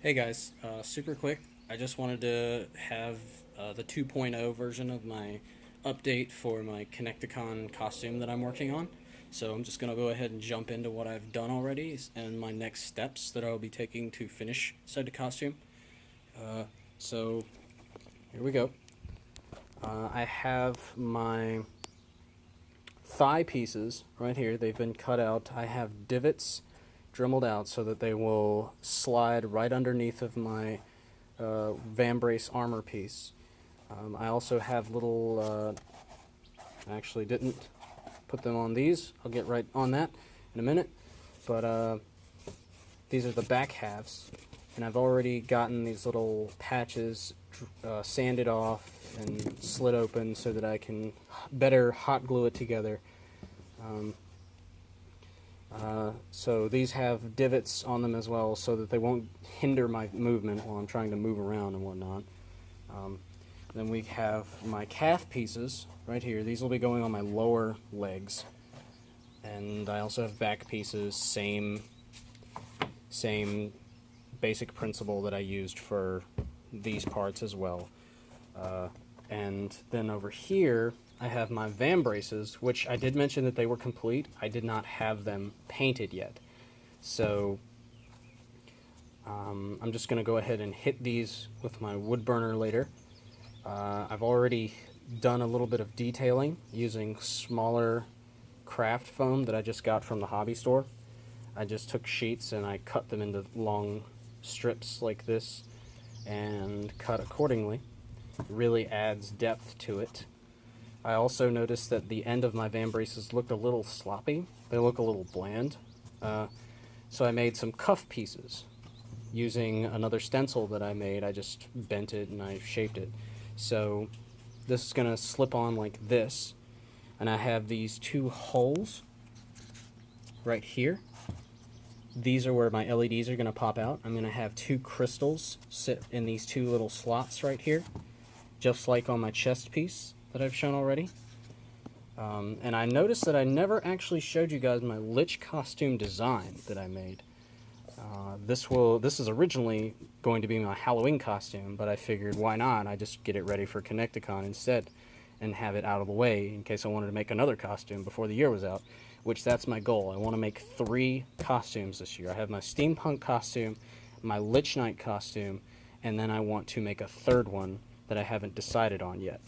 Hey guys, super quick. I just wanted to have the 2.0 version of my update for my Connecticon costume that I'm working on. So I'm just going to go ahead and jump into what I've done already and my next steps that I'll be taking to finish said costume. So here we go. I have my thigh pieces right here. They've been cut out. I have divots dremeled out so that they will slide right underneath of my vambrace armor piece. I also have little, I actually didn't put them on these. I'll get right on that in a minute. But these are the back halves. And I've already gotten these little patches sanded off and slit open so that I can better hot glue it together. So these have divots on them as well so that they won't hinder my movement while I'm trying to move around and whatnot. Then we have my calf pieces right here. These will be going on my lower legs. And I also have back pieces, same basic principle that I used for these parts as well. And then over here, I have my vambraces, which I did mention that they were complete. I did not have them painted yet. So I'm just going to go ahead and hit these with my wood burner later. I've already done a little bit of detailing using smaller craft foam that I just got from the hobby store. I just took sheets and I cut them into long strips like this and cut accordingly. It really adds depth to it. I also noticed that the end of my vambraces looked a little sloppy. They look a little bland. So I made some cuff pieces using another stencil that I made. I just bent it and I shaped it. So this is going to slip on like this. And I have these two holes right here. These are where my LEDs are going to pop out. I'm going to have two crystals sit in these two little slots right here, just like on my chest piece that I've shown already. And I noticed that I never actually showed you guys my lich costume design that I made. This is originally going to be my Halloween costume, but I figured why not? I just get it ready for Connecticon instead and have it out of the way in case I wanted to make another costume before the year was out, which that's my goal. I want to make 3 costumes this year. I have my steampunk costume, my Lich Knight costume, and then I want to make a 3rd one that I haven't decided on yet.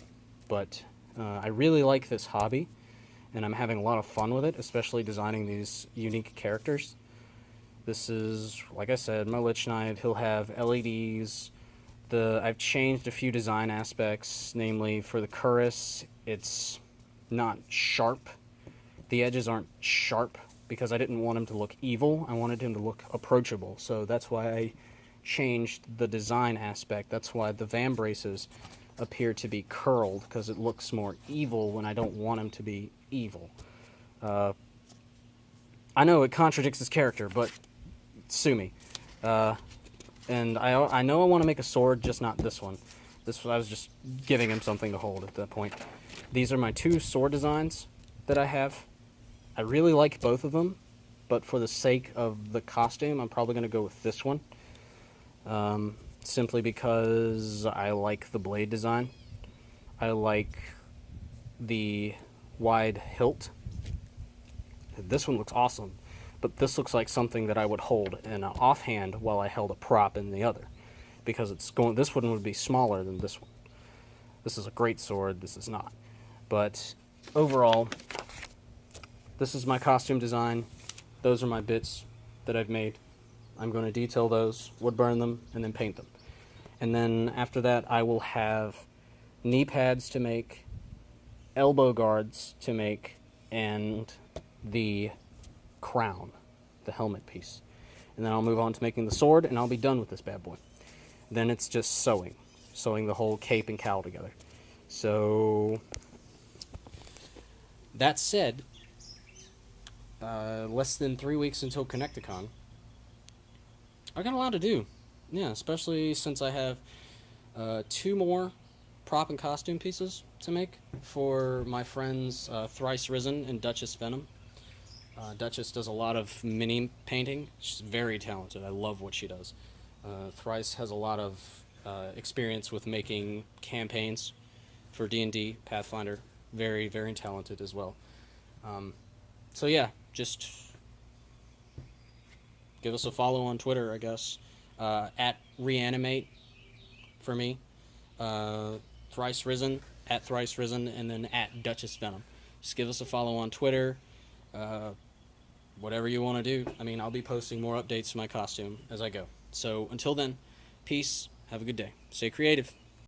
But I really like this hobby, and I'm having a lot of fun with it, especially designing these unique characters. This is, like I said, my Lich Knight. He'll have LEDs. I've changed a few design aspects, namely for the cuirass, it's not sharp. The edges aren't sharp because I didn't want him to look evil. I wanted him to look approachable. So that's why I changed the design aspect. That's why the vambraces appear to be curled, because it looks more evil when I don't want him to be evil. I know it contradicts his character, but sue me. And I know I want to make a sword, just not this one. I was just giving him something to hold at that point. These are my 2 sword designs that I have. I really like both of them, but for the sake of the costume, I'm probably going to go with this one. Simply because I like the blade design. I like the wide hilt. This one looks awesome, but this looks like something that I would hold in an offhand while I held a prop in the other, because this one would be smaller than this one. This is a great sword, this is not. But overall, this is my costume design. Those are my bits that I've made. I'm going to detail those, wood burn them, and then paint them. And then after that, I will have knee pads to make, elbow guards to make, and the crown, the helmet piece. And then I'll move on to making the sword, and I'll be done with this bad boy. Then it's just sewing the whole cape and cowl together. So that said, less than 3 weeks until Connecticon. I got a lot to do. Yeah, especially since I have 2 more prop and costume pieces to make for my friends Thrice Risen and Duchess Venom. Duchess does a lot of mini painting. She's very talented. I love what she does. Thrice has a lot of experience with making campaigns for D&D, Pathfinder. Very, very talented as well. So yeah, just give us a follow on Twitter, I guess. At Reanimate for me. Thrice Risen, at Thrice Risen, and then at Duchess Venom. Just give us a follow on Twitter. Whatever you want to do. I mean, I'll be posting more updates to my costume as I go. So until then, peace. Have a good day. Stay creative.